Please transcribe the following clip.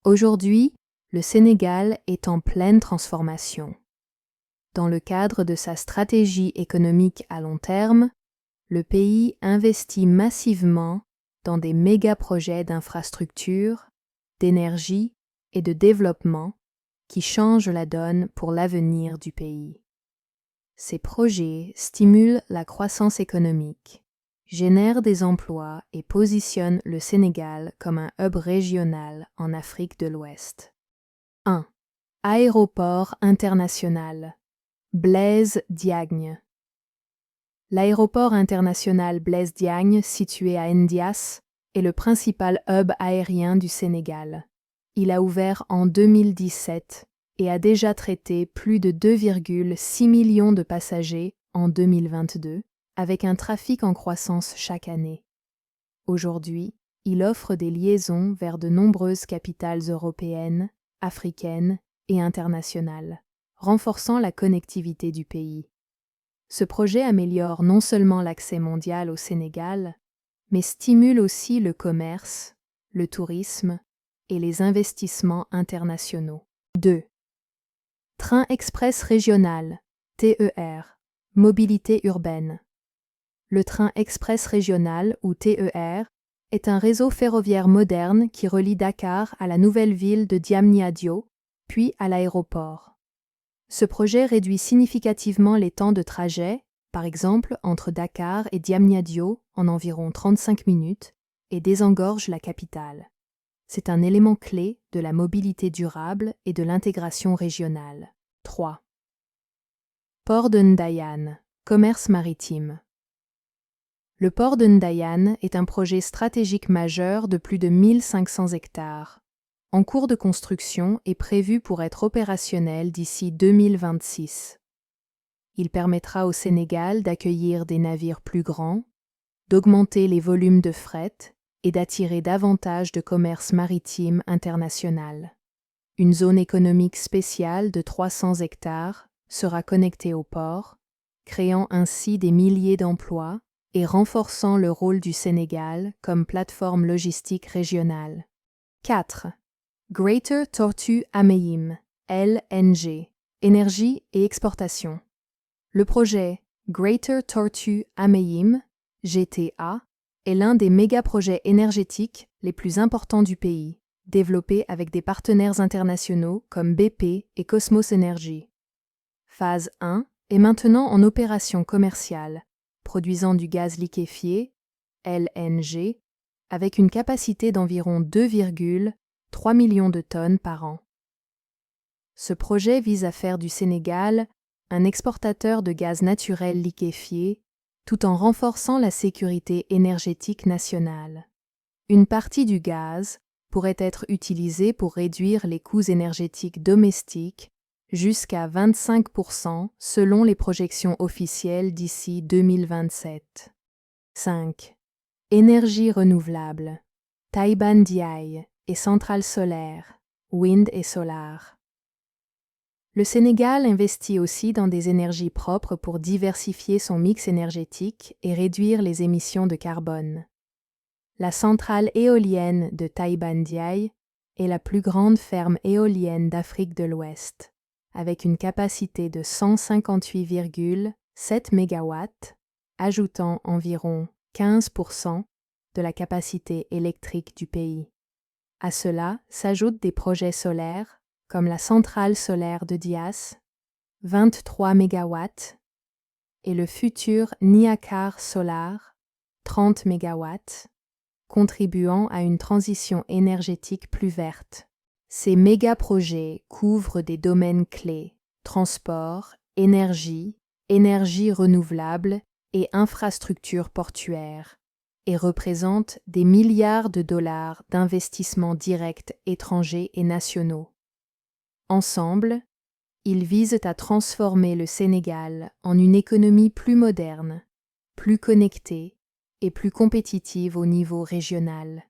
Aujourd'hui, le Sénégal est en pleine transformation. Dans le cadre de sa stratégie économique à long terme, le pays investit massivement dans des méga-projets d'infrastructures, d'énergie et de développement qui changent la donne pour l'avenir du pays. Ces projets stimulent la croissance économique, génèrent des emplois et positionnent le Sénégal comme un hub régional en Afrique de l'Ouest. 1. Aéroport international. Blaise Diagne. L'aéroport international Blaise Diagne, situé à Ndias, est le principal hub aérien du Sénégal. Il a ouvert en 2017 et a déjà traité plus de 2,6 millions de passagers en 2022, avec un trafic en croissance chaque année. Aujourd'hui, il offre des liaisons vers de nombreuses capitales européennes, africaines et internationales, renforçant la connectivité du pays. Ce projet améliore non seulement l'accès mondial au Sénégal, mais stimule aussi le commerce, le tourisme et les investissements internationaux. 2. Train express régional, TER, mobilité urbaine. Le train express régional, ou TER, est un réseau ferroviaire moderne qui relie Dakar à la nouvelle ville de Diamniadio, puis à l'aéroport. Ce projet réduit significativement les temps de trajet, par exemple entre Dakar et Diamniadio en environ 35 minutes, et désengorge la capitale. C'est un élément clé de la mobilité durable et de l'intégration régionale. 3. Port de Ndayane, commerce maritime. Le port de Ndayane est un projet stratégique majeur de plus de 1500 hectares, en cours de construction et prévu pour être opérationnel d'ici 2026. Il permettra au Sénégal d'accueillir des navires plus grands, d'augmenter les volumes de fret et d'attirer davantage de commerce maritime international. Une zone économique spéciale de 300 hectares sera connectée au port, créant ainsi des milliers d'emplois et renforçant le rôle du Sénégal comme plateforme logistique régionale. 4. Greater Tortue Ahmeyim, LNG, énergie et exportation. Le projet Greater Tortue Ahmeyim, GTA, est l'un des méga-projets énergétiques les plus importants du pays, développé avec des partenaires internationaux comme BP et Cosmos Energy. Phase 1 est maintenant en opération commerciale, produisant du gaz liquéfié, LNG, avec une capacité d'environ 2,3 millions de tonnes par an. Ce projet vise à faire du Sénégal un exportateur de gaz naturel liquéfié, tout en renforçant la sécurité énergétique nationale. Une partie du gaz pourrait être utilisée pour réduire les coûts énergétiques domestiques jusqu'à 25% selon les projections officielles d'ici 2027. 5. Énergie renouvelable, Taïban Ndiaye et centrales solaires, wind et solar. Le Sénégal investit aussi dans des énergies propres pour diversifier son mix énergétique et réduire les émissions de carbone. La centrale éolienne de Taïban Ndiaye est la plus grande ferme éolienne d'Afrique de l'Ouest, avec une capacité de 158,7 MW, ajoutant environ 15% de la capacité électrique du pays. À cela s'ajoutent des projets solaires comme la centrale solaire de Dias, 23 MW, et le futur Niakar Solar, 30 MW, contribuant à une transition énergétique plus verte. Ces méga-projets couvrent des domaines clés, transport, énergie, énergie renouvelable et infrastructures portuaires, et représentent des milliards de dollars d'investissements directs étrangers et nationaux. Ensemble, ils visent à transformer le Sénégal en une économie plus moderne, plus connectée et plus compétitive au niveau régional.